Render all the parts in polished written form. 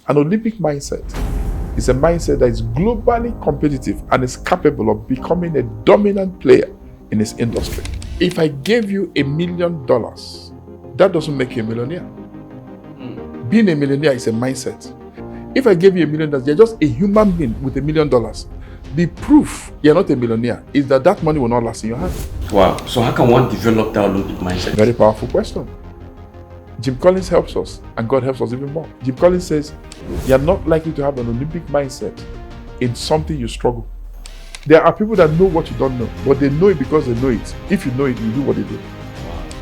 An Olympic mindset is a mindset that is globally competitive and is capable of becoming a dominant player in its industry. If I gave you $1 million, that doesn't make you a millionaire. Being a millionaire is a mindset. If I gave you $1 million, you're just a human being with $1 million. The proof you're not a millionaire is that that money will not last in your hand. Wow. So how can one develop that Olympic mindset? Very powerful question. Jim Collins helps us, and God helps us even more. Jim Collins says, you're not likely to have an Olympic mindset in something you struggle. There are people that know what you don't know, but they know it because they know it. If you know it, you do what they do.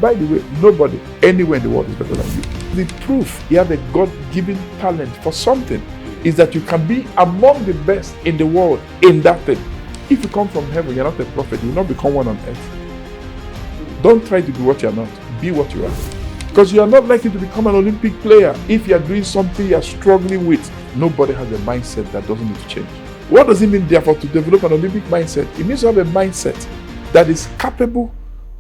By the way, nobody anywhere in the world is better than you. The proof you have a God-given talent for something is that you can be among the best in the world in that thing. If you come from heaven, you're not a prophet, you will not become one on earth. Don't try to be what you're not, be what you are. Because you are not likely to become an Olympic player if you are doing something you are struggling with. Nobody has a mindset that doesn't need to change. What does it mean, therefore, to develop an Olympic mindset? It means to have a mindset that is capable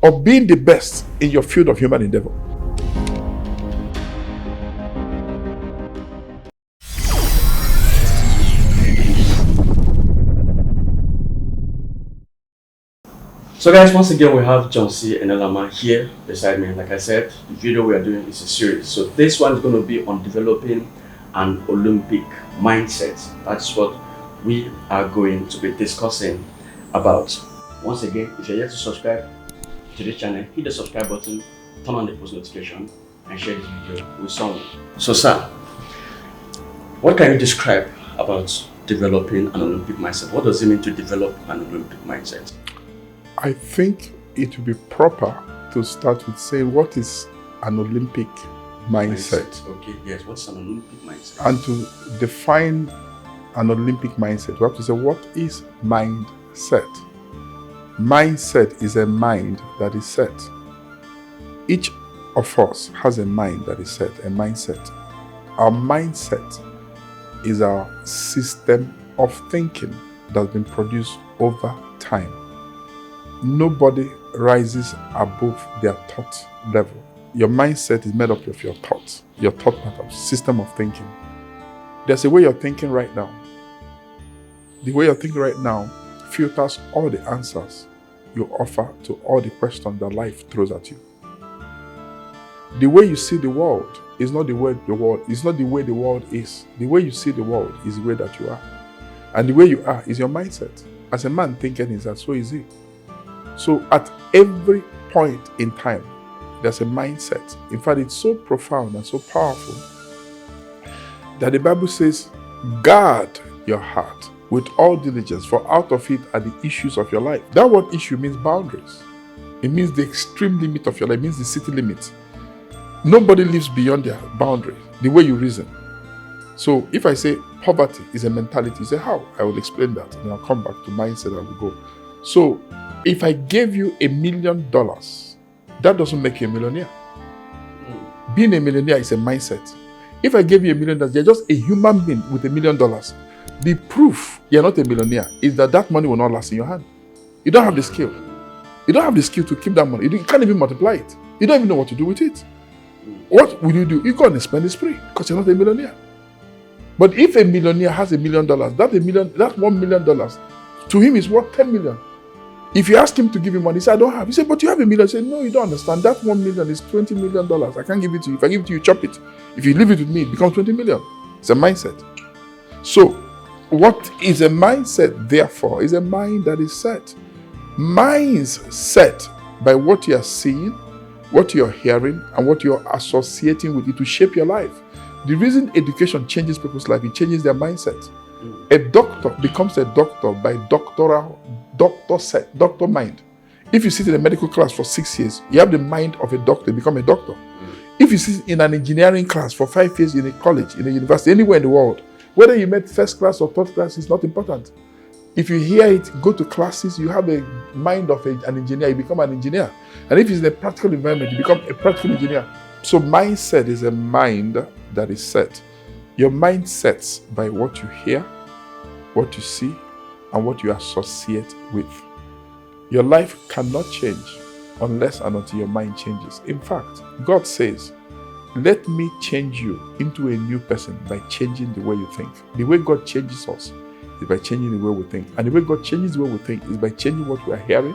of being the best in your field of human endeavor. So guys, once again we have Jonh Enelamah here beside me. Like I said, the video we are doing is a series. So this one is going to be on developing an Olympic mindset. That's what we are going to be discussing about. Once again, if you're yet to subscribe to this channel, hit the subscribe button, turn on the post notification, and share this video with someone. So sir, what can you describe about developing an Olympic mindset? What does it mean to develop an Olympic mindset? I think it would be proper to start with saying, what is an Olympic mindset? Okay, yes, what's an Olympic mindset? And to define an Olympic mindset, we have to say, what is mindset? Mindset is a mind that is set. Each of us has a mind that is set, a mindset. Our mindset is our system of thinking that's been produced over time. Nobody rises above their thought level. Your mindset is made up of your thoughts, your thought pattern, system of thinking. There's a way you're thinking right now. The way you're thinking right now filters all the answers you offer to all the questions that life throws at you. The way you see the world is not the way the world is. Not the way the world is. The way you see the world is the way that you are. And the way you are is your mindset. As a man thinking is that, so is he. So at every point in time, there's a mindset. In fact, it's so profound and so powerful that the Bible says, guard your heart with all diligence, for out of it are the issues of your life. That word issue means boundaries. It means the extreme limit of your life. It means the city limit. Nobody lives beyond their boundary, the way you reason. So if I say poverty is a mentality, you say, how? I will explain that, and I'll come back to mindset and we'll go. So if I gave you $1 million, that doesn't make you a millionaire. Being a millionaire is a mindset. If I gave you $1 million, you're just a human being with $1 million. The proof you're not a millionaire is that that money will not last in your hand. You don't have the skill. You don't have the skill to keep that money. You can't even multiply it. You don't even know what to do with it. What will you do? You go and spend it spree because you're not a millionaire. But if a millionaire has $1 million, that $1 million to him is worth 10 million. If you ask him to give him money, he says, I don't have. He said, but you have $1 million. He said, no, you don't understand. That $1 million is $20 million. I can't give it to you. If I give it to you, chop it. If you leave it with me, it becomes 20 million. It's a mindset. So, what is a mindset, therefore, is a mind that is set. Minds set by what you are seeing, what you're hearing, and what you're associating with it to shape your life. The reason education changes people's life, it changes their mindset. A doctor becomes a doctor by doctor mind. If you sit in a medical class for 6 years, you have the mind of a doctor, you become a doctor. If you sit in an engineering class for 5 years in a college, in a university, anywhere in the world, whether you met first class or third class is not important. If you hear it, go to classes, you have a mind of an engineer, you become an engineer. And if it's in a practical environment, you become a practical engineer. So mindset is a mind that is set. Your mind sets by what you hear, what you see, and what you associate with. Your life cannot change unless and until your mind changes. In fact, God says, let me change you into a new person by changing the way you think. The way God changes us is by changing the way we think. And the way God changes the way we think is by changing what we are hearing,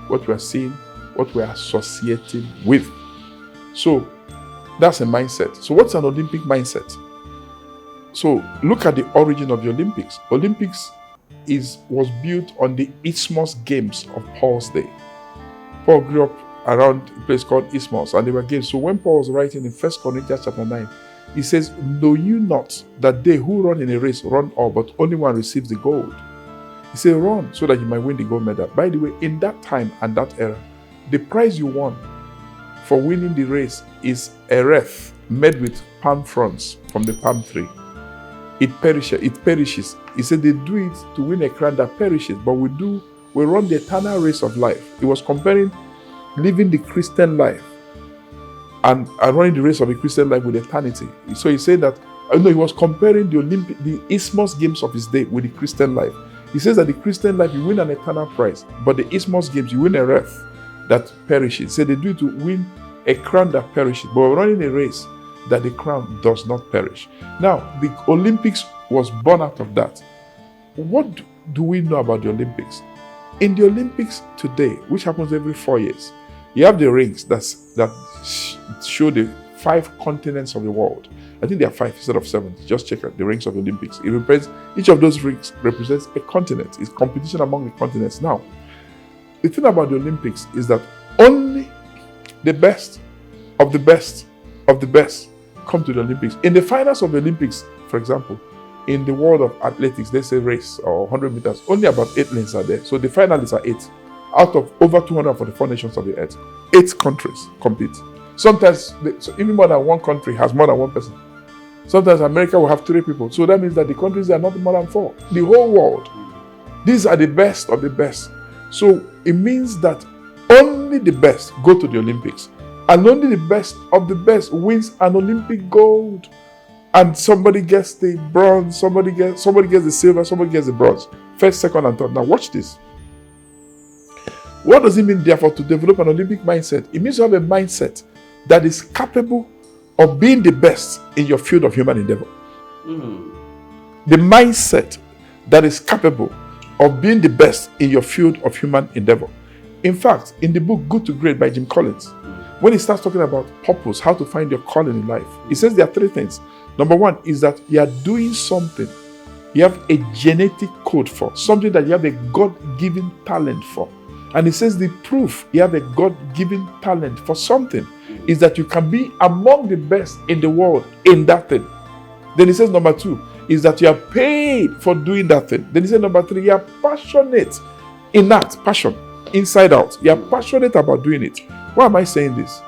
what we are seeing, what we are associating with. So that's a mindset. So what's an Olympic mindset? So look at the origin of the Olympics. Olympics was built on the Isthmus Games of Paul's day. Paul grew up around a place called Isthmus, and they were games. So when Paul was writing in 1 Corinthians chapter 9, he says, know you not that they who run in a race run all, but only one receives the gold. He said, run so that you might win the gold medal. By the way, in that time and that era, the prize you won for winning the race is a wreath made with palm fronds from the palm tree. It perishes. He said they do it to win a crown that perishes, but we run the eternal race of life. He was comparing living the Christian life and running the race of the Christian life with eternity. So he said that, he was comparing the Isthmus Games of his day with the Christian life. He says that the Christian life, you win an eternal prize, but the Isthmus Games, you win a wreath that perishes. He said they do it to win a crown that perishes, but we're running a race that the crown does not perish. Now, the Olympics was born out of that. What do we know about the Olympics? In the Olympics today, which happens every 4 years, you have the rings that show the 5 continents of the world. I think there are 5 instead of 7. Just check out the rings of the Olympics. It represents, each of those rings represents a continent. It's competition among the continents. Now, the thing about the Olympics is that only the best of the best of the best come to the Olympics. In the finals of the Olympics, for example, in the world of athletics, they say race or 100 meters, only about 8 lanes are there. So the finalists are 8 out of over 244 nations of the earth. 8 countries compete. Sometimes, even more than one country has more than one person. Sometimes America will have 3 people. So that means that the countries are not more than 4. The whole world. These are the best of the best. So it means that only the best go to the Olympics. And only the best of the best wins an Olympic gold. And somebody gets the bronze, somebody gets the silver, somebody gets the bronze. First, second, and third. Now watch this. What does it mean, therefore, to develop an Olympic mindset? It means to have a mindset that is capable of being the best in your field of human endeavor. The mindset that is capable of being the best in your field of human endeavor. In fact, in the book Good to Great by Jim Collins, when he starts talking about purpose, how to find your calling in life, he says there are 3 things. Number 1 is that you are doing something you have a genetic code for, something that you have a God-given talent for. And he says the proof you have a God-given talent for something is that you can be among the best in the world in that thing. Then he says number 2 is that you are paid for doing that thing. Then he says number 3, you are passionate in that passion, inside out. You are passionate about doing it. Why am I saying this?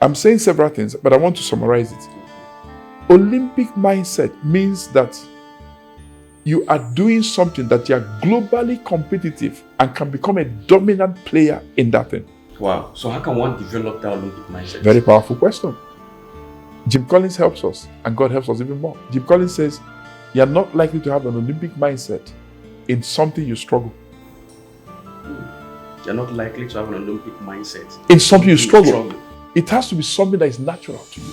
I'm saying several things, but I want to summarize it. Olympic mindset means that you are doing something that you are globally competitive and can become a dominant player in that thing. Wow. So how can one develop that Olympic mindset? Very powerful question. Jim Collins helps us, and God helps us even more. Jim Collins says, you are not likely to have an Olympic mindset in something you struggle. You're not likely to have an Olympic mindset in something you struggle. It has to be something that is natural to you.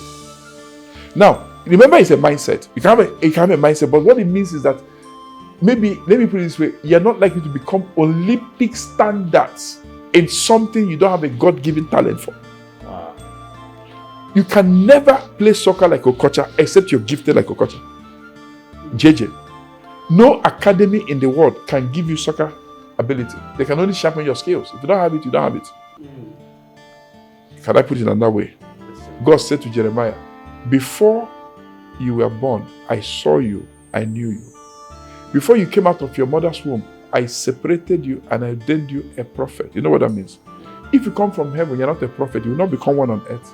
Now, remember, it's a mindset. You can have a mindset, but what it means is that maybe, let me put it this way, you're not likely to become Olympic standards in something you don't have a God-given talent for. Wow. You can never play soccer like Okocha except you're gifted like Okocha. JJ. No academy in the world can give you soccer ability. They can only sharpen your skills. If you don't have it, you don't have it. Can I put it another way? God said to Jeremiah, before you were born, I saw you, I knew you. Before you came out of your mother's womb, I separated you and I ordained you a prophet. You know what that means? If you come from heaven, you're not a prophet, you will not become one on earth.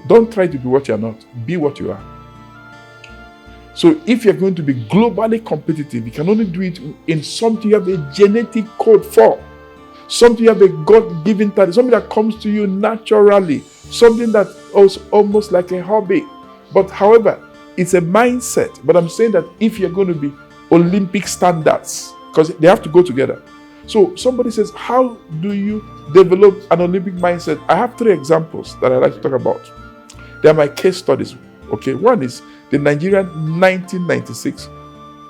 Don't try to be what you're not. Be what you are. So if you're going to be globally competitive, you can only do it in something you have a genetic code for. Something you have a God-given talent, something that comes to you naturally, something that is almost like a hobby. But however, it's a mindset. But I'm saying that if you're going to be Olympic standards, because they have to go together. So somebody says, how do you develop an Olympic mindset? I have 3 examples that I like to talk about. They are my case studies. Okay, one is the Nigerian 1996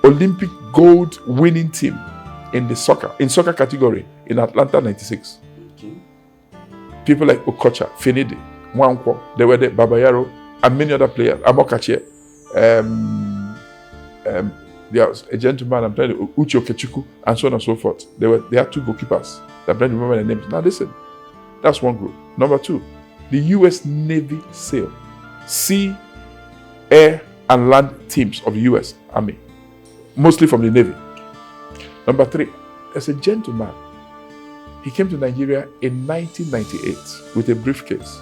Olympic gold winning team in soccer category in Atlanta 96. Okay. People like Okocha, Finidi, Nwankwo, they were there, Babayaro, and many other players. Amokache, there was a gentleman, I'm trying to Uche Okechukwu, and so on and so forth. They had 2 goalkeepers. I'm trying to remember their names. Now listen, that's one group. Number 2, the US Navy SEAL, sea, air, and land teams of the US Army, mostly from the Navy. Number 3, as a gentleman, he came to Nigeria in 1998 with a briefcase.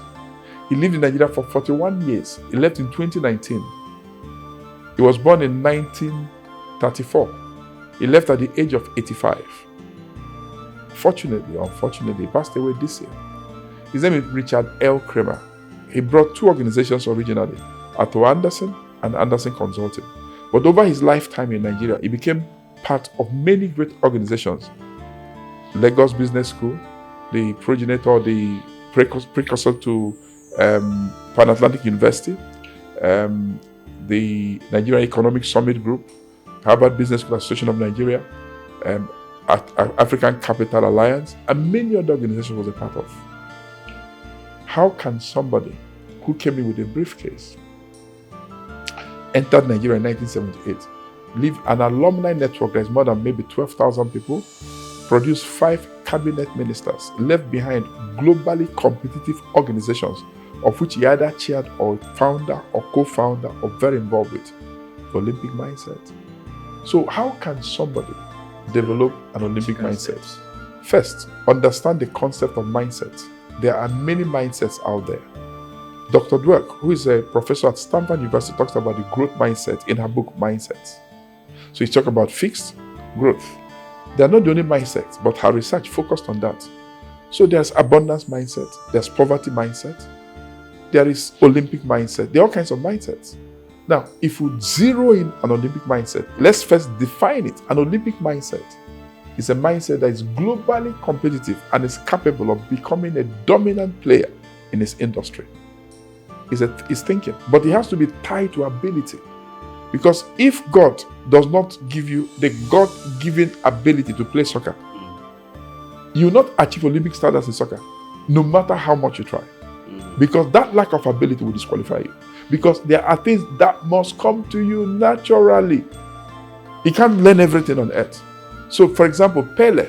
He lived in Nigeria for 41 years. He left in 2019. He was born in 1934. He left at the age of 85. Fortunately, unfortunately, he passed away this year. His name is Richard L. Kramer. He brought 2 organizations originally, Arthur Andersen and Andersen Consulting. But over his lifetime in Nigeria, he became part of many great organizations. Lagos Business School, the progenitor, the precursor to Pan Atlantic University, the Nigerian Economic Summit Group, Harvard Business School Association of Nigeria, African Capital Alliance, and many other organizations was a part of. How can somebody who came in with a briefcase, entered Nigeria in 1978, leave an alumni network that is more than maybe 12,000 people, produce 5 cabinet ministers, left behind globally competitive organizations, of which he either chaired or founder or co-founder or very involved with, the Olympic mindset? So how can somebody develop an Olympic mindset? First, understand the concept of mindset. There are many mindsets out there. Dr. Dweck, who is a professor at Stanford University, talks about the growth mindset in her book, Mindsets. So he talks about fixed growth. They are not the only mindsets, but her research focused on that. So there's abundance mindset, there's poverty mindset, there is Olympic mindset, there are all kinds of mindsets. Now, if we zero in an Olympic mindset, let's first define it. An Olympic mindset is a mindset that is globally competitive and is capable of becoming a dominant player in its industry. It's thinking, but it has to be tied to ability. Because if God does not give you the God-given ability to play soccer, you will not achieve Olympic standards in soccer, no matter how much you try. Because that lack of ability will disqualify you. Because there are things that must come to you naturally. You can't learn everything on earth. So, for example, Pele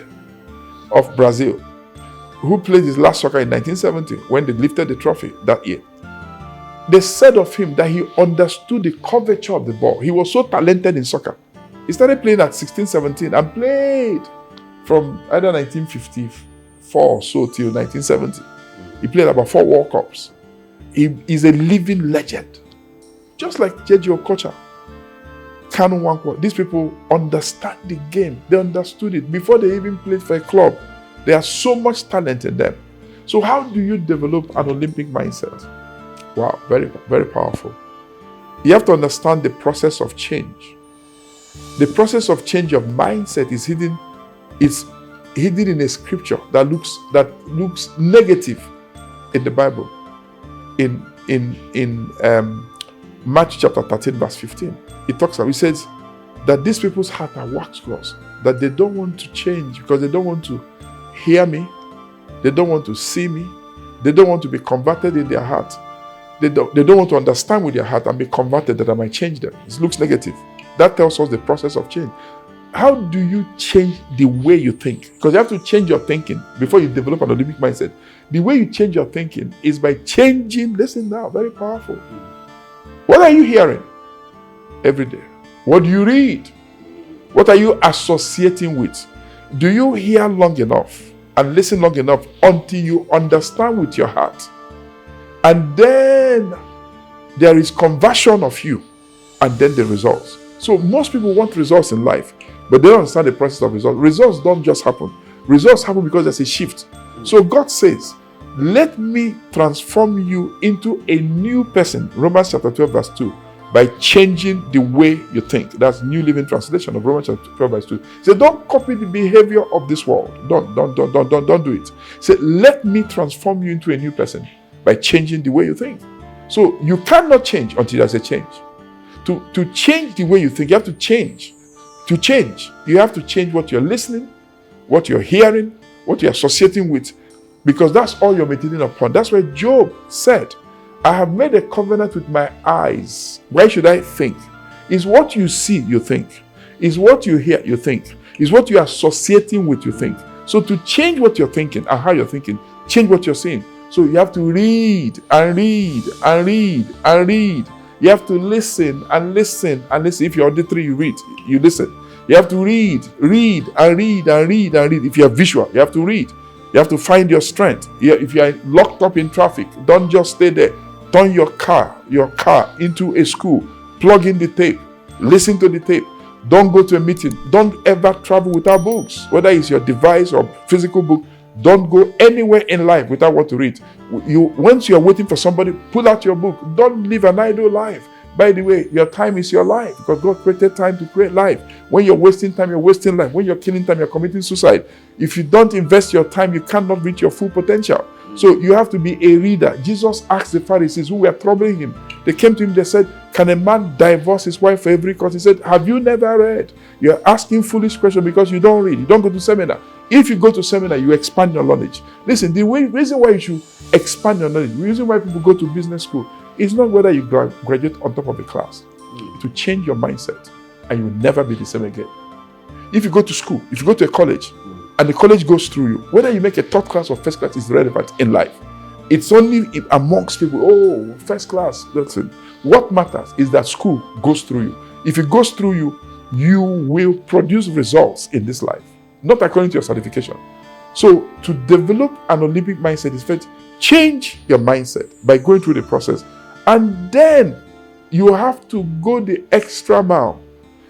of Brazil, who played his last soccer in 1970 when they lifted the trophy that year, they said of him that he understood the curvature of the ball. He was so talented in soccer. He started playing at 16, 17 and played from either 1954 or so till 1970. He played about 4 World Cups. He is a living legend. Just like J.J. Okocha, Kanu Nwankwo. These people understand the game. They understood it before they even played for a club. There has so much talent in them. So how do you develop an Olympic mindset? Wow, very, very powerful. You have to understand the process of change. The process of change of mindset is hidden in a scripture that looks negative in the Bible. In Matthew chapter 13, verse 15, it says that these people's hearts are wax gross, that they don't want to change because they don't want to hear me, they don't want to see me, they don't want to be converted in their heart. They don't want to understand with their heart and be converted that I might change them. It looks negative. That tells us the process of change. How do you change the way you think? Because you have to change your thinking before you develop an Olympic mindset. The way you change your thinking is by changing, listen now, very powerful. What are you hearing every day? What do you read? What are you associating with? Do you hear long enough and listen long enough until you understand with your heart? And then there is conversion of you, and then the results. So most people want results in life, but they don't understand the process of results. Results don't just happen. Results happen because there's a shift. So God says, let me transform you into a new person, Romans chapter 12 verse 2, by changing the way you think. That's New Living Translation of Romans chapter 12 verse 2. Say, don't copy the behavior of this world. Don't do it. Say, let me transform you into a new person by changing the way you think. So you cannot change until there's a change. To change the way you think, you have to change. To change, you have to change what you're listening, what you're hearing, what you're associating with, because that's all you're meditating upon. That's why Job said, I have made a covenant with my eyes. Why should I think? It's what you see, you think. It's what you hear, you think. It's what you're associating with, you think. So to change what you're thinking and how you're thinking, change what you're seeing. So you have to read and read and read and read. You have to listen and listen and listen. If you're auditory, you read, you listen. You have to read and read and read and read. If you're visual, you have to read. You have to find your strength. If you're locked up in traffic, don't just stay there. Turn your car into a school. Plug in the tape. Listen to the tape. Don't go to a meeting. Don't ever travel without books. Whether it's your device or physical book, don't go anywhere in life without what to read. Once you're waiting for somebody, pull out your book. Don't live an idle life. By the way, your time is your life, because God created time to create life. When you're wasting time, you're wasting life. When you're killing time, you're committing suicide. If you don't invest your time, you cannot reach your full potential. So you have to be a reader. Jesus asked the Pharisees who were troubling him. They came to him, they said, can a man divorce his wife for every cause? He said, have you never read? You're asking foolish questions because you don't read. You don't go to seminar. If you go to seminar, you expand your knowledge. Listen, the reason why you should expand your knowledge, the reason why people go to business school, is not whether you graduate on top of the class. To change your mindset, and you'll never be the same again. If you go to school, if you go to a college, and the college goes through you, whether you make a third class or first class is relevant in life. It's only amongst people, oh, first class. Listen, what matters is that school goes through you. If it goes through you, you will produce results in this life, not according to your certification. So to develop an Olympic mindset is first change your mindset by going through the process, and then you have to go the extra mile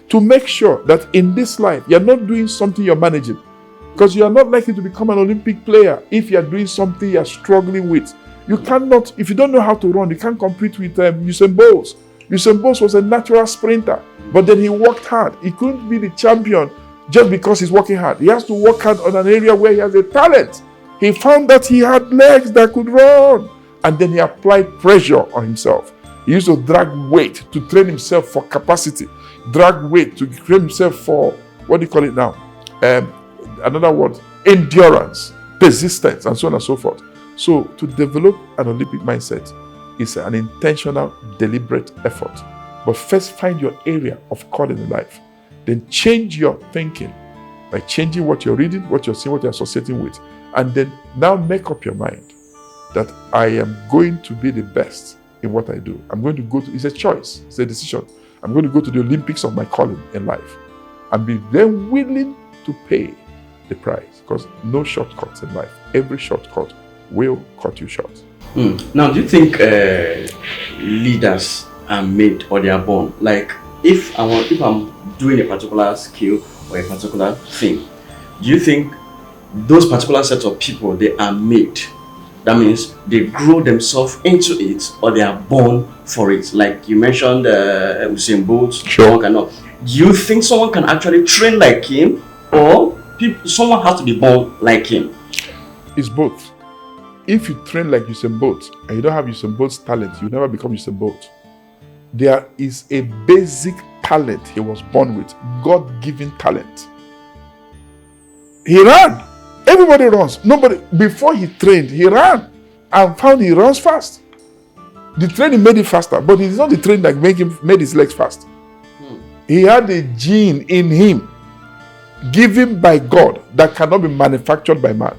to make sure that in this life you're not doing something you're managing. Because you are not likely to become an Olympic player if you are doing something you are struggling with. You cannot, if you don't know how to run, you can't compete with Usain Bolt. Usain Bolt was a natural sprinter, but then he worked hard. He couldn't be the champion just because he's working hard. He has to work hard on an area where he has a talent. He found that he had legs that could run, and then he applied pressure on himself. He used to drag weight to train himself for capacity, drag weight to train himself for, what do you call it now? Another word, endurance, persistence, and so on and so forth. So to develop an Olympic mindset is an intentional, deliberate effort. But first find your area of calling in life. Then change your thinking by changing what you're reading, what you're seeing, what you're associating with. And then now make up your mind that I am going to be the best in what I do. I'm going to go to, it's a choice, it's a decision. I'm going to go to the Olympics of my calling in life and be then willing to pay the price, because no shortcuts in life. Every shortcut will cut you short. Now, do you think leaders are made or they are born? Like, if I'm doing a particular skill or a particular thing, do you think those particular sets of people, they are made? That means they grow themselves into it, or they are born for it? Like you mentioned, Usain Bolt. Sure. Do you think someone can actually train like him, or someone has to be born like him? It's both. If you train like Usain Bolt and you don't have Usain Bolt's talent, you never become Usain Bolt. There is a basic talent he was born with, God-given talent. He ran. Everybody runs. Nobody, before he trained, he ran and found he runs fast. The training made him faster, but it's not the training that made his legs fast. He had a gene in him given by God that cannot be manufactured by man.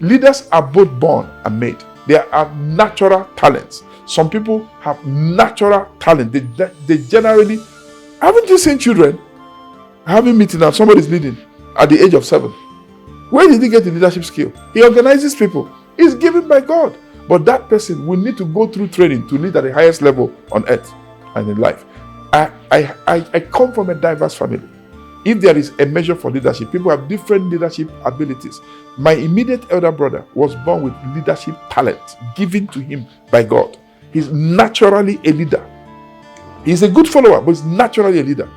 Leaders are both born and made. There are natural talents. Some people have natural talent. They generally, haven't you seen children having meeting and somebody's leading at the age of 7? Where did he get the leadership skill? He organizes people. It's given by God. But that person will need to go through training to lead at the highest level on earth and in life. I come from a diverse family. If there is a measure for leadership, people have different leadership abilities. My immediate elder brother was born with leadership talent given to him by God. He's naturally a leader. He's a good follower, but he's naturally a leader.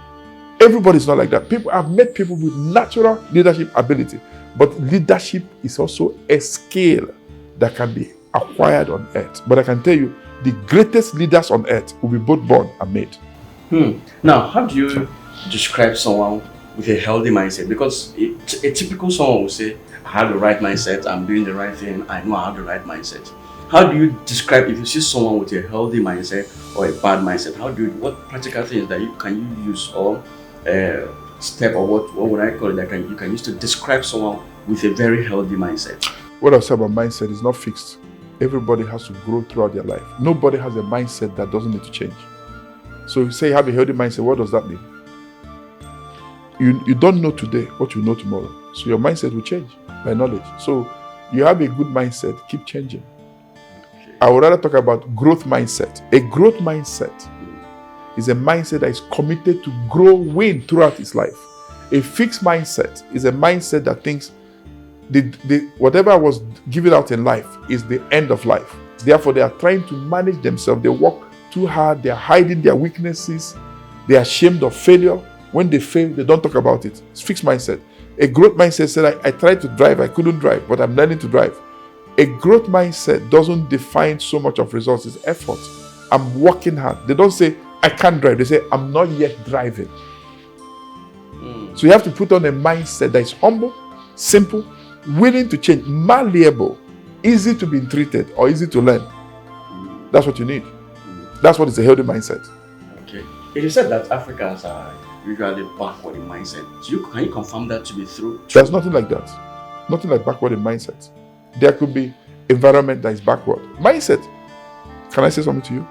Everybody's not like that. I've met people with natural leadership ability, but leadership is also a skill that can be acquired on earth. But I can tell you, the greatest leaders on earth will be both born and made. Now, how do you describe someone with a healthy mindset? Because a typical someone will say, I have the right mindset, I'm doing the right thing, I know I have the right mindset. How do you describe, if you see someone with a healthy mindset or a bad mindset, what practical things that you use, or step, or what would I call it, that you can use to describe someone with a very healthy mindset? What I say about mindset is not fixed. Everybody has to grow throughout their life. Nobody has a mindset that doesn't need to change. So you say you have a healthy mindset, what does that mean? You don't know today what you know tomorrow. So your mindset will change by knowledge. So you have a good mindset, keep changing. Okay. I would rather talk about growth mindset. A growth mindset is a mindset that is committed to growing throughout its life. A fixed mindset is a mindset that thinks whatever was given out in life is the end of life. Therefore, they are trying to manage themselves. They work too hard. They are hiding their weaknesses. They are ashamed of failure. When they fail, they don't talk about it. It's fixed mindset. A growth mindset said, I tried to drive, I couldn't drive, but I'm learning to drive. A growth mindset doesn't define so much of results, it's effort. I'm working hard. They don't say, I can't drive. They say, I'm not yet driving. So you have to put on a mindset that is humble, simple, willing to change, malleable, easy to be treated or easy to learn. That's what you need. That's what is a healthy mindset. Okay. It is said that Africans are usually backward in mindset. Can you confirm that to be true? There's nothing like that. Nothing like backward in mindset. There could be environment that is backward. Mindset. Can I say something to you?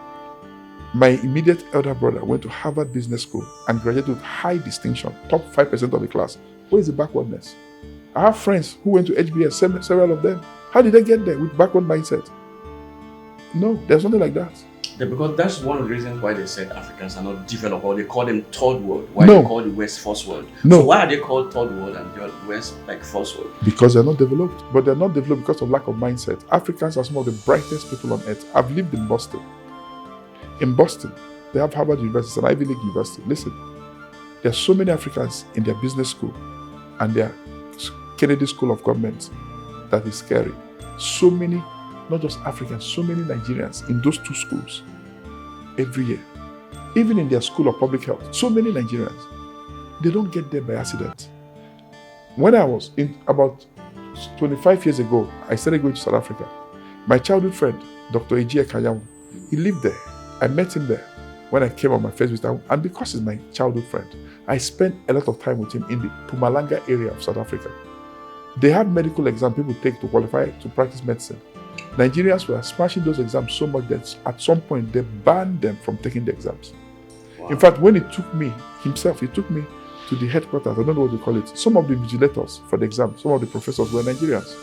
My immediate elder brother went to Harvard Business School and graduated with high distinction, top 5% of the class. Where is the backwardness? I have friends who went to HBS, several of them. How did they get there with backward mindset? No, there's nothing like that. Yeah, because that's one of the reasons why they said Africans are not developed, or they call them third world. Why they call the West first world? No. So why are they called third world and the West like first world? Because they're not developed. But they're not developed because of lack of mindset. Africans are some of the brightest people on earth. I've lived in Boston. In Boston, they have Harvard University and Ivy League University. Listen, there are so many Africans in their business school and their Kennedy School of Government that is scary. So many, not just Africans, so many Nigerians in those two schools every year. Even in their School of Public Health, so many Nigerians, they don't get there by accident. When I was in about 25 years ago, I started going to South Africa. My childhood friend, Dr. Ejie Kanyamu, he lived there. I met him there when I came on my first visit. And because he's my childhood friend, I spent a lot of time with him in the Mpumalanga area of South Africa. They had medical exams people take to qualify to practice medicine. Nigerians were smashing those exams so much that at some point they banned them from taking the exams. Wow. In fact, when he took me to the headquarters, I don't know what to call it, some of the vigilators for the exam, some of the professors were Nigerians.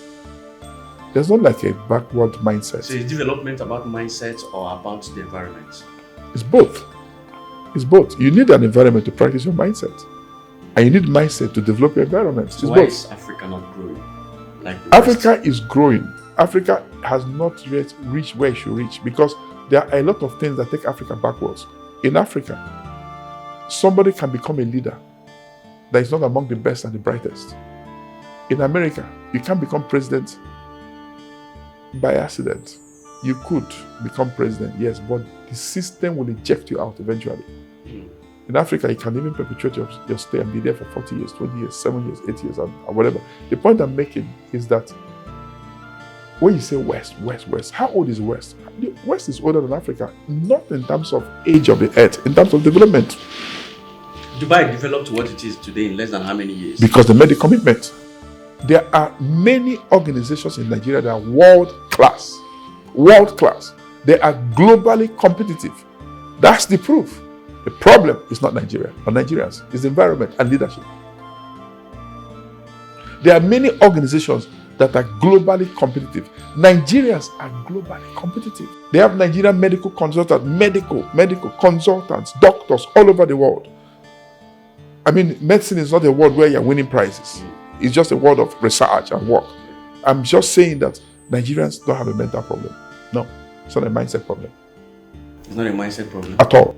There's not like a backward mindset. So is development about mindset or about the environment? It's both. It's both. You need an environment to practice your mindset. And you need mindset to develop your environment. So why is Africa not growing? Africa is growing. Africa has not yet reached where it should reach because there are a lot of things that take Africa backwards. In Africa, somebody can become a leader that is not among the best and the brightest. In America, you can't become president by accident. You could become president, yes, but the system will eject you out eventually. In Africa, you can even perpetuate your stay and be there for 40 years, 20 years, 7 years, 8 years, and whatever. The point I'm making is that when you say West, how old is West? The West is older than Africa, not in terms of age of the earth, in terms of development. Dubai developed what it is today in less than how many years? Because they made the commitment. There are many organizations in Nigeria that are world class. World class. They are globally competitive. That's the proof. The problem is not Nigeria or Nigerians, it's the environment and leadership. There are many organizations that are globally competitive. Nigerians are globally competitive. They have Nigerian medical consultants, medical consultants, doctors all over the world. I mean, medicine is not a world where you're winning prizes. It's just a world of research and work. I'm just saying that Nigerians don't have a mental problem. No, it's not a mindset problem. It's not a mindset problem. At all.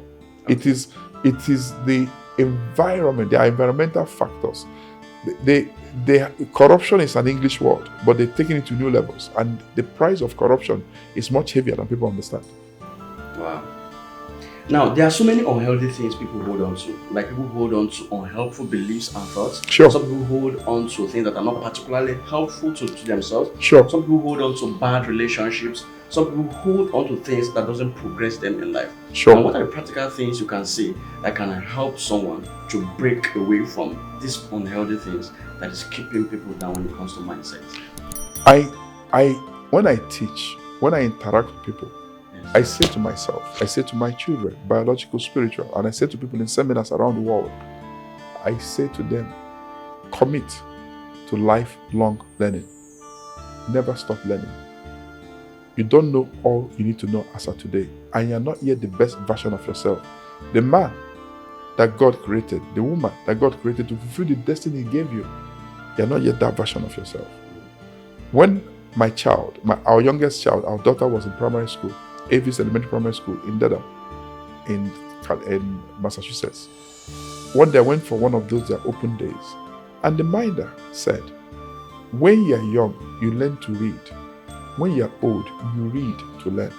It is the environment. There are environmental factors. Corruption is an English word, but they're taking it to new levels, and the price of corruption is much heavier than people understand. Wow. Now, there are so many unhealthy things people hold on to. Like people hold on to unhelpful beliefs and thoughts. Sure. Some people hold on to things that are not particularly helpful to themselves. Sure. Some people hold on to bad relationships. Some people hold on to things that doesn't progress them in life. Sure. And what are the practical things you can say that can help someone to break away from these unhealthy things that is keeping people down when it comes to mindset? When I teach, when I interact with people, I say to myself, I say to my children, biological, spiritual, and I say to people in seminars around the world, I say to them, commit to lifelong learning. Never stop learning. You don't know all you need to know as of today, and you're not yet the best version of yourself. The man that God created, the woman that God created to fulfill the destiny He gave you, you're not yet that version of yourself. When my child, our youngest child, our daughter was in primary school, Avis Elementary Primary School in Dedham, in Massachusetts. One day I went for one of those their open days, and the minder said, when you're young, you learn to read. When you're old, you read to learn.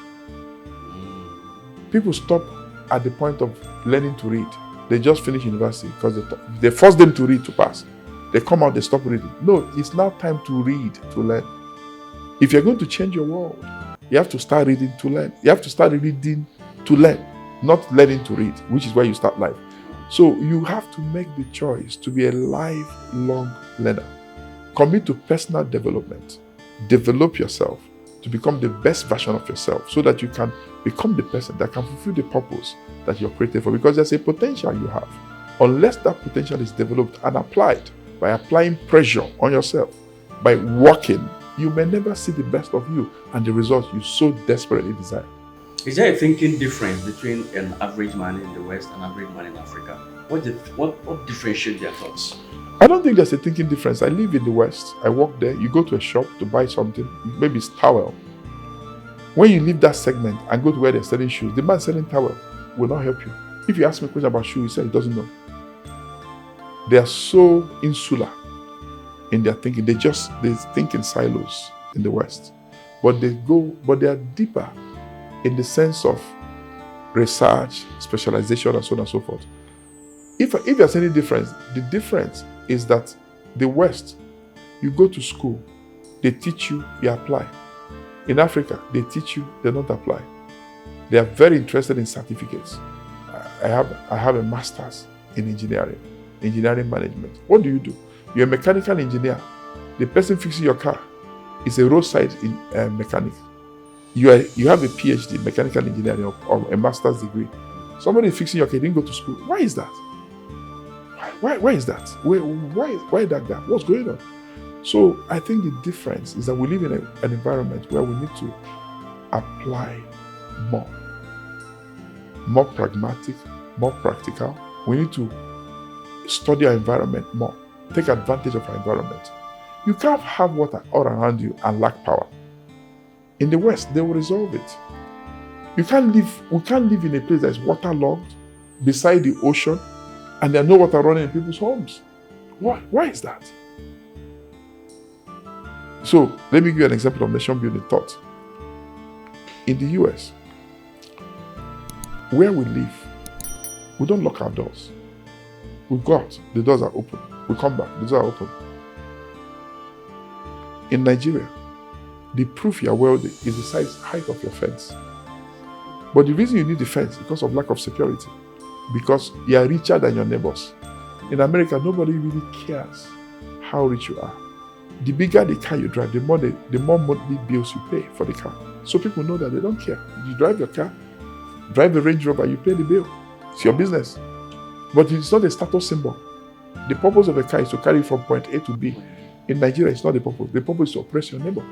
People stop at the point of learning to read. They just finish university because they force them to read to pass. They come out, they stop reading. No, it's now time to read to learn. If you're going to change your world, you have to start reading to learn. You have to start reading to learn, not learning to read, which is where you start life. So you have to make the choice to be a lifelong learner. Commit to personal development. Develop yourself to become the best version of yourself so that you can become the person that can fulfill the purpose that you're created for, because there's a potential you have. Unless that potential is developed and applied by applying pressure on yourself, by working, you may never see the best of you and the results you so desperately desire. Is there a thinking difference between an average man in the West and an average man in Africa? What differentiates their thoughts? I don't think there's a thinking difference. I live in the West. I work there. You go to a shop to buy something, maybe it's towel. When you leave that segment and go to where they're selling shoes, the man selling towel will not help you. If you ask me a question about shoes, he said he doesn't know. They are so insular in their thinking. They think in silos in the West. But they are deeper in the sense of research, specialization, and so on and so forth. If there's any difference, the difference is that the West, you go to school, they teach you, you apply. In Africa, they teach you, they don't apply. They are very interested in certificates. I have a master's in engineering management. What do? You're a mechanical engineer. The person fixing your car is a roadside mechanic. You have a PhD in mechanical engineering or a master's degree. Somebody fixing your car didn't go to school. Why is that? Why is that? Why that gap? What's going on? So I think the difference is that we live in an environment where we need to apply more pragmatic, more practical. We need to study our environment more, take advantage of our environment. You can't have water all around you and lack power. In the West, they will resolve it. We can't live in a place that is waterlogged beside the ocean and there's no water running in people's homes. Why is that? So let me give you an example of nation building thought. In the US, where we live, we don't lock our doors. We go out, the doors are open. We come back, the doors are open. In Nigeria, the proof you are wealthy is the height of your fence. But the reason you need the fence is because of lack of security. Because you are richer than your neighbors. In America, nobody really cares how rich you are. The bigger the car you drive, the more monthly bills you pay for the car. So people know that they don't care. You drive your car, drive a Range Rover, you pay the bill. It's your business. But it's not a status symbol. The purpose of a car is to carry from point A to B. In Nigeria, it's not the purpose. The purpose is to oppress your neighbor.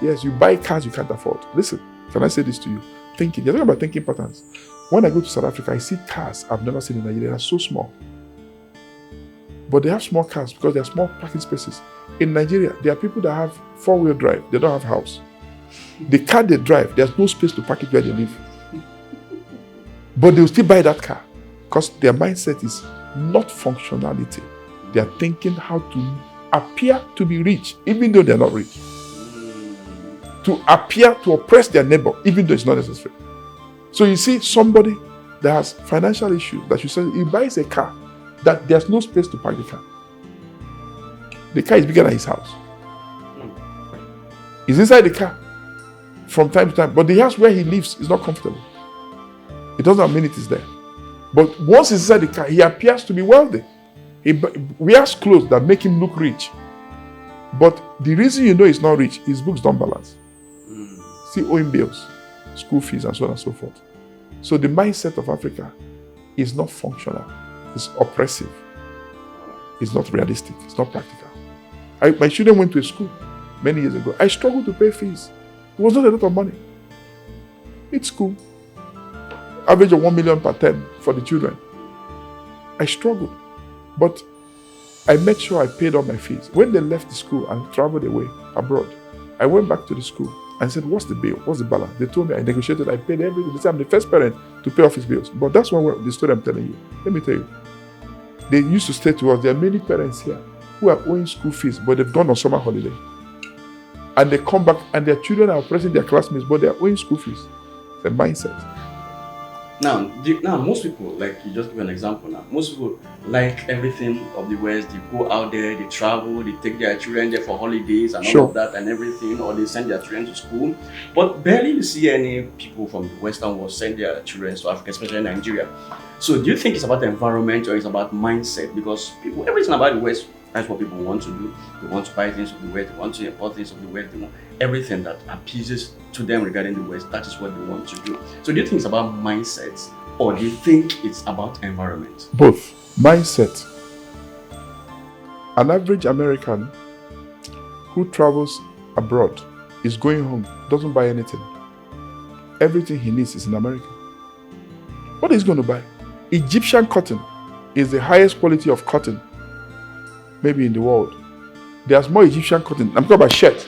Yes, you buy cars you can't afford. Listen, can I say this to you? Thinking. You're talking about thinking patterns. When I go to South Africa, I see cars I've never seen in Nigeria. They're so small. But they have small cars because they are small parking spaces. In Nigeria, there are people that have four-wheel drive. They don't have house. The car they drive, there's no space to park it where they live. But they will still buy that car because their mindset is not functionality. They are thinking how to appear to be rich, even though they're not rich. To appear to oppress their neighbor, even though it's not necessary. So you see somebody that has financial issues, that you say he buys a car, that there's no space to park the car. The car is bigger than his house. He's inside the car from time to time, but the house where he lives is not comfortable. It doesn't have amenities there. But once he's inside the car, he appears to be wealthy. He wears clothes that make him look rich. But the reason you know he's not rich, his books don't balance. Still owing bills, school fees, and so on and so forth. So the mindset of Africa is not functional. It's oppressive. It's not realistic. It's not practical. My children went to a school many years ago. I struggled to pay fees. It was not a lot of money. It's school. Average of 1 million per term for the children. I struggled. But I made sure I paid all my fees. When they left the school and traveled away abroad, I went back to the school and said, what's the bill? What's the balance? They told me I negotiated, I paid everything. They said I'm the first parent to pay off his bills. But that's one the story I'm telling you. Let me tell you. They used to say to us, there are many parents here who are owing school fees, but they've gone on summer holiday. And they come back and their children are oppressing their classmates, but they are owing school fees. It's a mindset. Now, most people, like you just give an example now, most people like everything of the West. They go out there, they travel, they take their children there for holidays and all of that and everything, or they send their children to school. But barely you see any people from the Western world send their children to Africa, especially Nigeria. So do you think it's about the environment or it's about mindset? Because people, everything about the West, that's what people want to do. They want to buy things of the West, they want to import things of the West, they want everything that appeases to them regarding the West, that is what they want to do. So do you think it's about mindsets or do you think it's about environment? Both. Mindset. An average American who travels abroad is going home, doesn't buy anything. Everything he needs is in America. What is he going to buy? Egyptian cotton is the highest quality of cotton maybe in the world. There's more Egyptian cotton. I'm talking about shirt,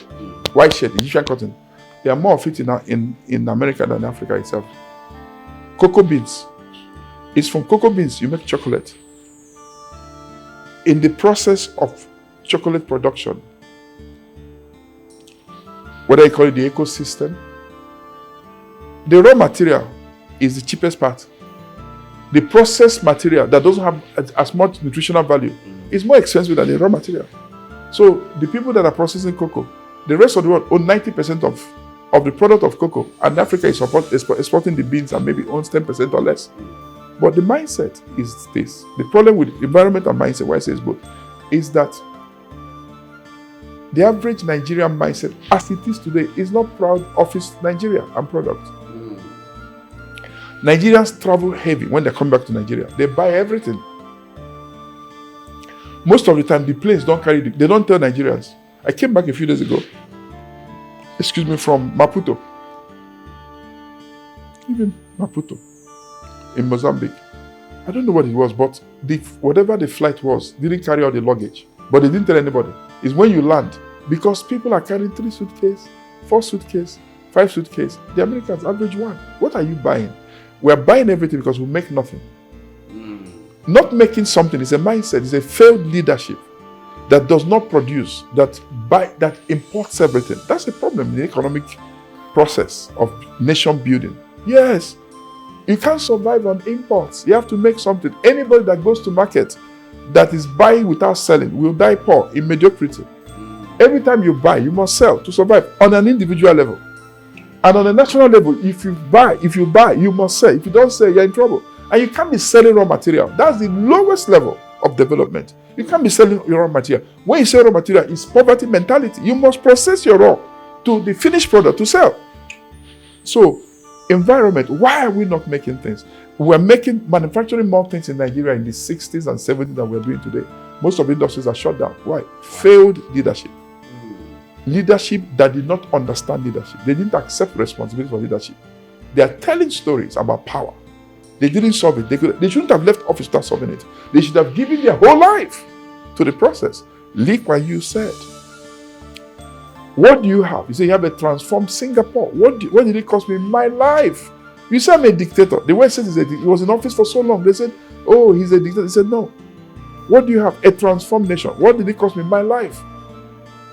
white shirt, Egyptian cotton. There are more of it in America than Africa itself. Cocoa beans. It's from cocoa beans you make chocolate. In the process of chocolate production, whether you call it the ecosystem, the raw material is the cheapest part. The processed material that doesn't have as much nutritional value is more expensive than the raw material. So the people that are processing cocoa, the rest of the world own 90% of the product of cocoa, and Africa is exporting the beans and maybe owns 10% or less. But the mindset is this. The problem with environment and mindset, why I say it's both, is that the average Nigerian mindset, as it is today, is not proud of its Nigeria and product. Nigerians travel heavy when they come back to Nigeria. They buy everything. Most of the time, the planes don't carry, they don't tell Nigerians. I came back a few days ago, from Maputo. Even Maputo, in Mozambique. I don't know what it was, but whatever the flight was, didn't carry out the luggage. But they didn't tell anybody. It's when you land, because people are carrying 3 suitcases, 4 suitcases, 5 suitcases. The Americans average 1. What are you buying? We're buying everything because we make nothing. Not making something is a mindset, it's a failed leadership that does not produce, that imports everything. That's a problem in the economic process of nation building. Yes, you can't survive on imports. You have to make something. Anybody that goes to market that is buying without selling will die poor in mediocrity. Every time you buy, you must sell to survive on an individual level. And on a national level, if you buy, you must sell. If you don't sell, you're in trouble. And you can't be selling raw material. That's the lowest level of development. You can't be selling your raw material. When you sell raw material, it's poverty mentality. You must process your raw to the finished product to sell. So, environment, why are we not making things? We're manufacturing more things in Nigeria in the 60s and 70s than we're doing today. Most of the industries are shut down. Why? Failed leadership. Leadership that did not understand leadership. They didn't accept responsibility for leadership. They are telling stories about power. They didn't solve it. They shouldn't have left office without solving it. They should have given their whole life to the process. Lee Kuan Yew said, what do you have? He said, you have a transformed Singapore. What did it cost me? My life. You say I'm a dictator. The West said he was in office for so long. They said, oh, he's a dictator. He said, no. What do you have? A transformed nation. What did it cost me? My life.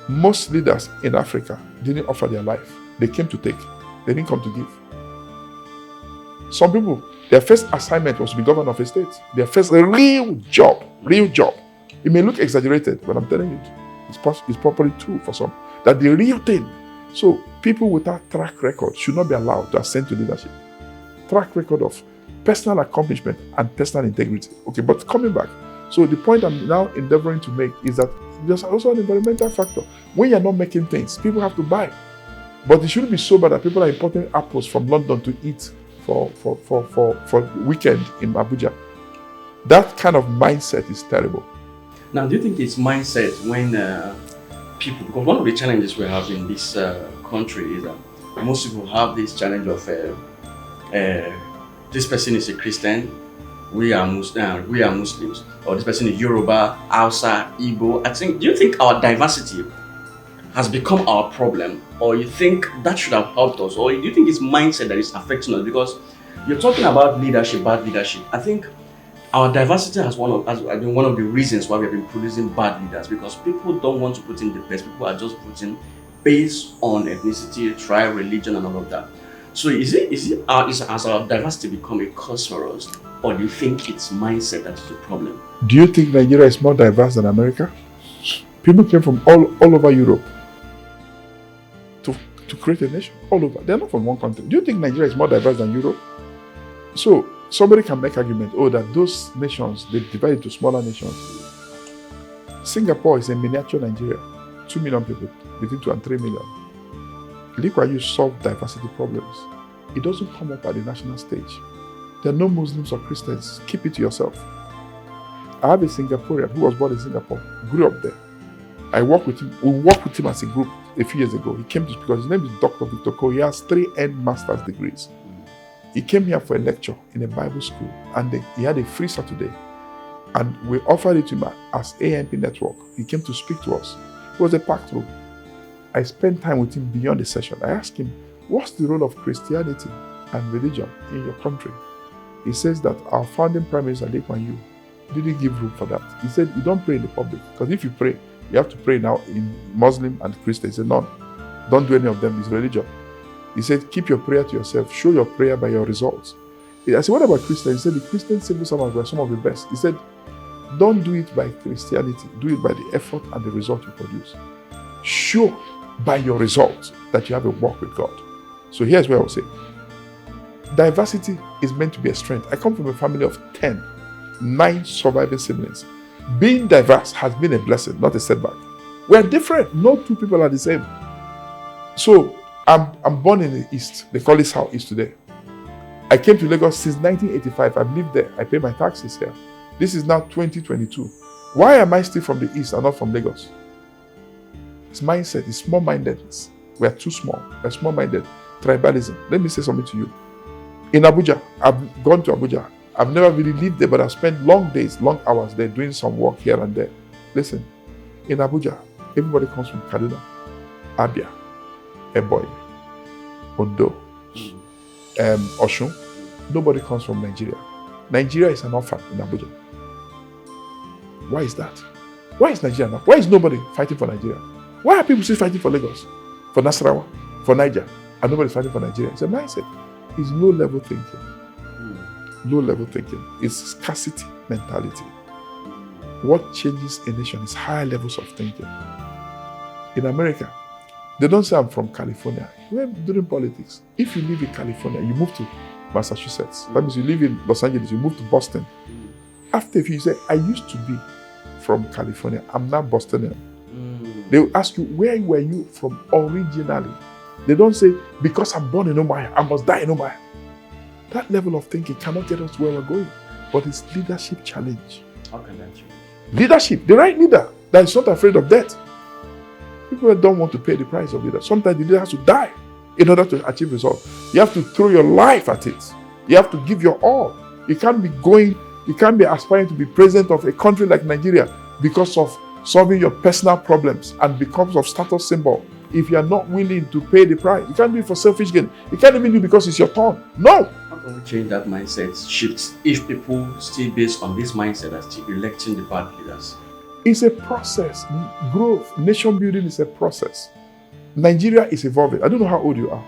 Most leaders in Africa didn't offer their life. They came to take. They didn't come to give. Some people, their first assignment was to be governor of a state. Their first real job. It may look exaggerated, but I'm telling you, it's probably true for some. That the real thing. So people without track record should not be allowed to ascend to leadership. Track record of personal accomplishment and personal integrity. Okay, but coming back. So the point I'm now endeavoring to make is that there's also an environmental factor. When you're not making things, people have to buy. But it shouldn't be so bad that people are importing apples from London to eat for weekend in Abuja. That kind of mindset is terrible. Now, do you think it's mindset when people, because one of the challenges we have in this country is that most people have this challenge of this person is a Christian, we are Muslims, or this person is Yoruba, Hausa, Igbo. Do you think our diversity has become our problem, or you think that should have helped us, or do you think it's mindset that is affecting us? Because you're talking about leadership, bad leadership. I think our diversity has been one of the reasons why we have been producing bad leaders, because people don't want to put in the best. People are just putting based on ethnicity, tribe, religion, and all of that. So has our diversity become a curse for us, or do you think it's mindset that is the problem? Do you think Nigeria is more diverse than America? People came from all over Europe to create a nation, all over. They're not from one country. Do you think Nigeria is more diverse than Europe? So somebody can make argument, that those nations, they divide into smaller nations. Singapore is a miniature Nigeria, 2 million people, between 2 and 3 million. Look why you solve diversity problems. It doesn't come up at the national stage. There are no Muslims or Christians. Keep it to yourself. I have a Singaporean who was born in Singapore, grew up there. I work with him. We worked with him as a group a few years ago. He came to because his name is Dr. Victor Ko. He has 3 master's degrees. He came here for a lecture in a Bible school, and he had a free Saturday, and we offered it to him as AMP Network. He came to speak to us. It was a packed room. I spent time with him beyond the session. I asked him, what's the role of Christianity and religion in your country? He says that our founding Prime Minister, Lee Kuan Yew, didn't give room for that. He said, you don't pray in the public, because if you pray, you have to pray now in Muslim and Christian. He said, no, don't do any of them, it's religion. He said, keep your prayer to yourself, show your prayer by your results. I said, what about Christians? He said, the Christian civil servants were some of the best. He said, don't do it by Christianity, do it by the effort and the result you produce. Show by your results that you have a walk with God. So here's where I will say, diversity is meant to be a strength. I come from a family of 10, 9 surviving siblings. Being diverse has been a blessing, not a setback. We are different. No two people are the same. So I'm born in the East. They call it South East today. I came to Lagos since 1985. I've lived there. I pay my taxes here. This is now 2022. Why am I still from the East and not from Lagos? It's mindset. It's small-mindedness. We are too small. We're small-minded. Tribalism. Let me say something to you. In Abuja, I've gone to Abuja. I've never really lived there, but I've spent long days, long hours there doing some work here and there. Listen, in Abuja, everybody comes from Kaduna, Abia, Ebonyi, Ondo, Osun. Nobody comes from Nigeria. Nigeria is an orphan in Abuja. Why is that? Why is Nigeria not? Why is nobody fighting for Nigeria? Why are people still fighting for Lagos, for Nasarawa, for Niger, and nobody's fighting for Nigeria? It's a mindset. It's low-level thinking. Low-level thinking. It's scarcity mentality. What changes a nation is higher levels of thinking. In America, they don't say I'm from California. We're doing politics. If you live in California, you move to Massachusetts. That means you live in Los Angeles, you move to Boston. After if you say, I used to be from California, I'm now Bostonian. They will ask you, where were you from originally? They don't say, because I'm born in Omaya, I must die in Omaya. That level of thinking cannot get us where we're going. But it's leadership challenge. How can that change? Leadership, the right leader that is not afraid of death. People don't want to pay the price of leader. Sometimes the leader has to die in order to achieve results. You have to throw your life at it. You have to give your all. You can't be aspiring to be president of a country like Nigeria because of solving your personal problems and because of status symbol. If you are not willing to pay the price, you can't do it for selfish gain. You can't even do it because it's your turn. No. How can we change that mindset shift if people still based on this mindset are still electing the bad leaders? It's a process. Growth, nation building is a process. Nigeria is evolving. I don't know how old you are.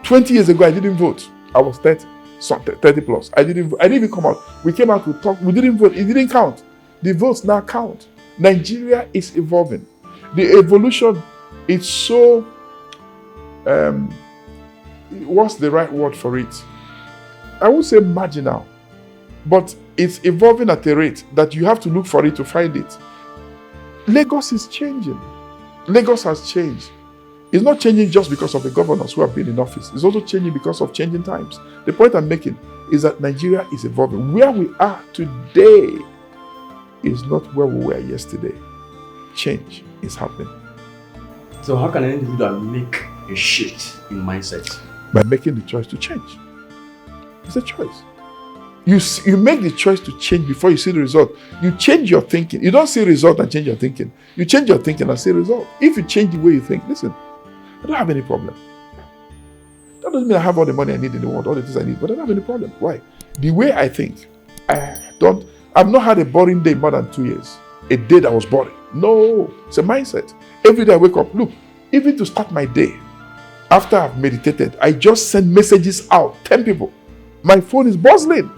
20 years ago, I didn't vote. I was 30, 30 plus. I didn't even come out. We came out to talk. We didn't vote. It didn't count. The votes now count. Nigeria is evolving. The evolution is so, what's the right word for it? I would say marginal. But it's evolving at a rate that you have to look for it to find it. Lagos is changing. Lagos has changed. It's not changing just because of the governors who have been in office. It's also changing because of changing times. The point I'm making is that Nigeria is evolving. Where we are today is not where we were yesterday. Change is happening. So how can an individual make a shift in mindset? By making the choice to change. It's a choice. You make the choice to change before you see the result. You change your thinking. You don't see result and change your thinking. You change your thinking and see result. If you change the way you think, listen, I don't have any problem. That doesn't mean I have all the money I need in the world, all the things I need, but I don't have any problem. Why? The way I think, I've not had a boring day more than 2 years. A day that was boring. No, it's a mindset. Every day I wake up, look, even to start my day, after I've meditated, I just send messages out, 10 people. My phone is buzzing.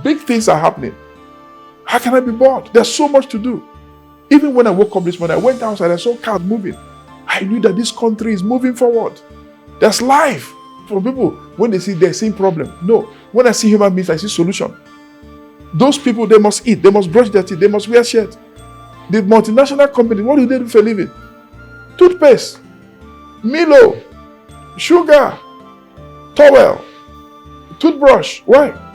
Big things are happening. How can I be bored? There's so much to do. Even when I woke up this morning, I went outside, I saw cars moving. I knew that this country is moving forward. There's life. For people, when they see they're seeing problem. No. When I see human beings, I see solution. Those people, they must eat, they must brush their teeth, they must wear shirt. The multinational companies, what do they do for a living? Toothpaste, Milo, sugar, towel, toothbrush. Why?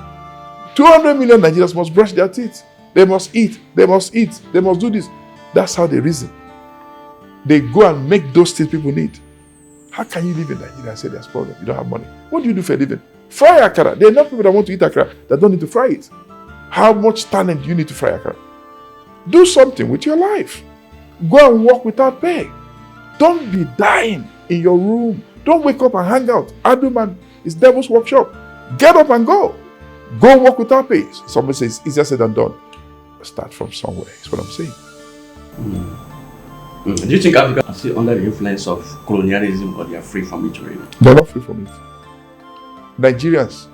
200 million Nigerians must brush their teeth. They must eat, they must eat, they must do this. That's how they reason. They go and make those things people need. How can you live in Nigeria and say there's problem? You don't have money. What do you do for a living? Fry akara. There are enough people that want to eat akara that don't need to fry it. How much talent do you need to fry akara? Do something with your life. Go and work without pay. Don't be dying in your room. Don't wake up and hang out. Aduman is devil's workshop. Get up and go. Go work without pay. Somebody says it's easier said than done. Start from somewhere. That's what I'm saying. Do you think Africa are still under the influence of colonialism or they are free from it already? They're not free from it. Nigerians,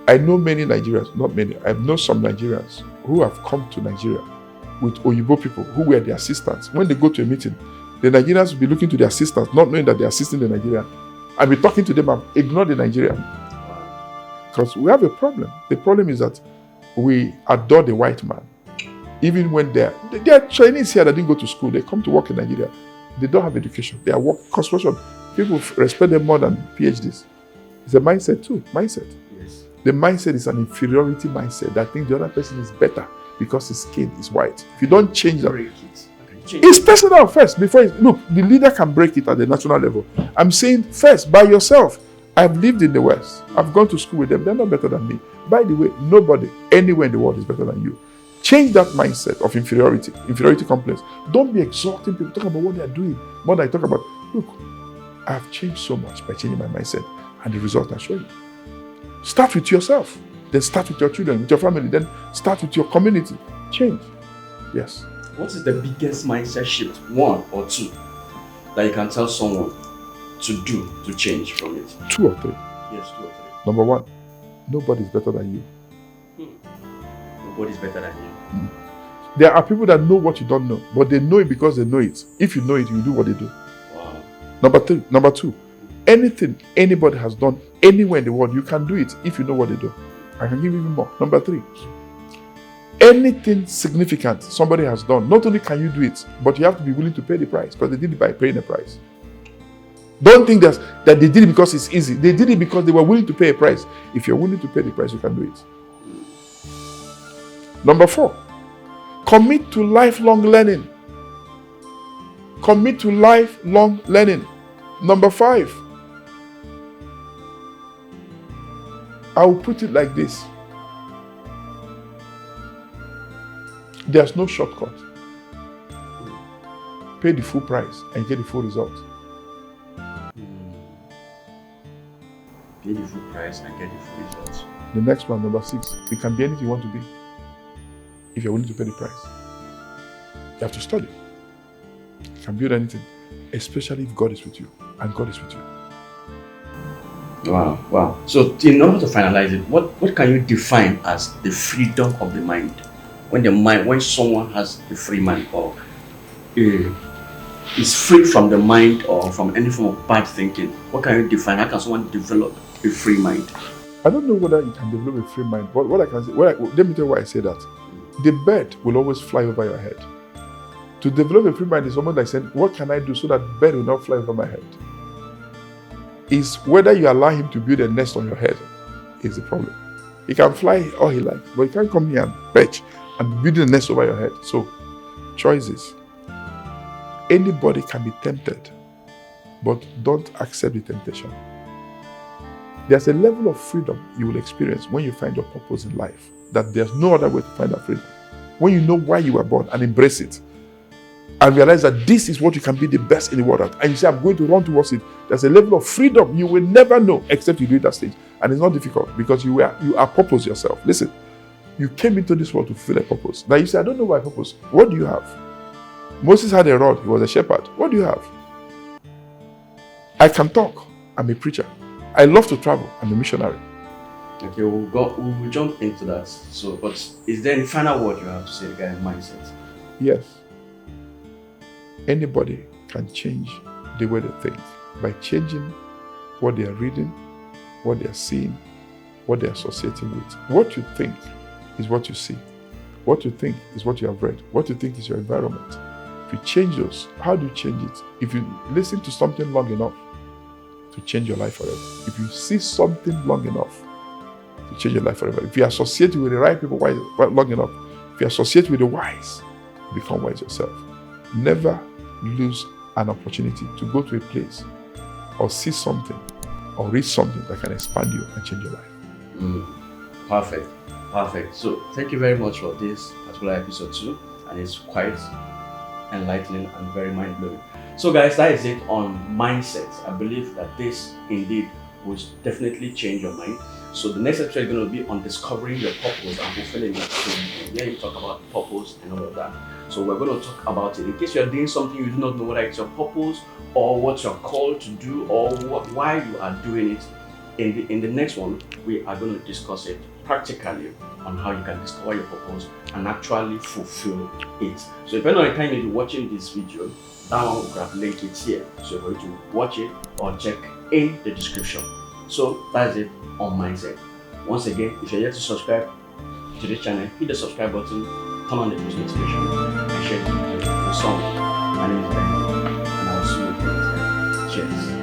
I know many Nigerians, not many, I know some Nigerians who have come to Nigeria with Oyibo people who were their assistants. When they go to a meeting, the Nigerians will be looking to their assistants, not knowing that they're assisting the Nigerian, and be talking to them and ignore the Nigerian. Because we have a problem. The problem is that we adore the white man. Even when they are Chinese here that didn't go to school, they come to work in Nigeria. They don't have education. They are work construction. People respect them more than PhDs. It's a mindset too. Mindset. Yes. The mindset is an inferiority mindset that thinks the other person is better because his skin is white. If you don't change that, break it. Okay. it's personal first. Look, the leader can break it at the national level. I'm saying first by yourself. I've lived in the West. I've gone to school with them. They're not better than me. By the way, nobody anywhere in the world is better than you. Change that mindset of inferiority complex. Don't be exalting people. Talk about what they are doing. More than I talk about, look, I've changed so much by changing my mindset, and the result I show you. Start with yourself. Then start with your children, with your family. Then start with your community. Change. Yes. What is the biggest mindset shift, one or two, that you can tell someone to do to change from it? 2 or 3. Yes, 2 or 3. Number 1, nobody's better than you. Nobody's better than you. There are people that know what you don't know, but they know it because they know it. If you know it, you do what they do. Wow. Number 2, anything anybody has done anywhere in the world, you can do it if you know what they do. I can give you even more. Number 3, anything significant somebody has done, not only can you do it, but you have to be willing to pay the price, because they did it by paying the price. Don't think that they did it because it's easy. They did it because they were willing to pay a price. If you're willing to pay the price, you can do it. Number 4, commit to lifelong learning. Commit to lifelong learning. Number 5, I will put it like this. There's no shortcut. Pay the full price and get the full result. Pay the full price and get the full results. The next one, number 6, you can be anything you want to be if you're willing to pay the price. You have to study. You can build anything, especially if God is with you, and God is with you. Wow. So in order to finalize it, what can you define as the freedom of the mind? When someone has a free mind, or is free from the mind or from any form of bad thinking, what can you define? How can someone develop a free mind? I don't know whether you can develop a free mind, but what I can say, let me tell you why I say that. The bird will always fly over your head. To develop a free mind is almost like saying, what can I do so that bird will not fly over my head? Is whether you allow him to build a nest on your head is the problem. He can fly all he likes, but he can't come here and perch and build a nest over your head. So, choices. Anybody can be tempted, but don't accept the temptation. There's a level of freedom you will experience when you find your purpose in life, that there's no other way to find that freedom. When you know why you were born and embrace it, and realize that this is what you can be the best in the world at, and you say, I'm going to run towards it, there's a level of freedom you will never know except you do it that stage. And it's not difficult because you are purpose yourself. Listen, you came into this world to fulfill a purpose. Now you say, I don't know my purpose. What do you have? Moses had a rod. He was a shepherd. What do you have? I can talk. I'm a preacher. I love to travel. I'm a missionary. Okay, we'll jump into that. So, but is there any final word you have to say regarding mindset? Yes. Anybody can change the way they think by changing what they are reading, what they are seeing, what they are associating with. What you think is what you see. What you think is what you have read. What you think is your environment. If you change those, how do you change it? If you listen to something long enough to change your life forever. If you see something long enough to change your life forever. If you associate with the right people long enough, if you associate with the wise, you become wise yourself. Never lose an opportunity to go to a place or see something or read something that can expand you and change your life. Perfect. So thank you very much for this particular episode 2, and it's quite enlightening and very mind-blowing. So guys, that is it on mindset. I believe that this indeed will definitely change your mind. So the next episode is going to be on discovering your purpose and fulfilling it. So here you talk about purpose and all of that. So we're going to talk about it. In case you're doing something you do not know whether it's your purpose or what you're called to do or why you are doing it, in the next one, we are going to discuss it practically on how you can discover your purpose and actually fulfill it. So depending on the time you're watching this video, that one will have linked it here. So you're going to watch it or check in the description. So that's it on mindset. Once again, if you're yet to subscribe to this channel, hit the subscribe button, turn on the post notification, and share the video with someone. My name is Benzik, and I'll see you next time. Cheers.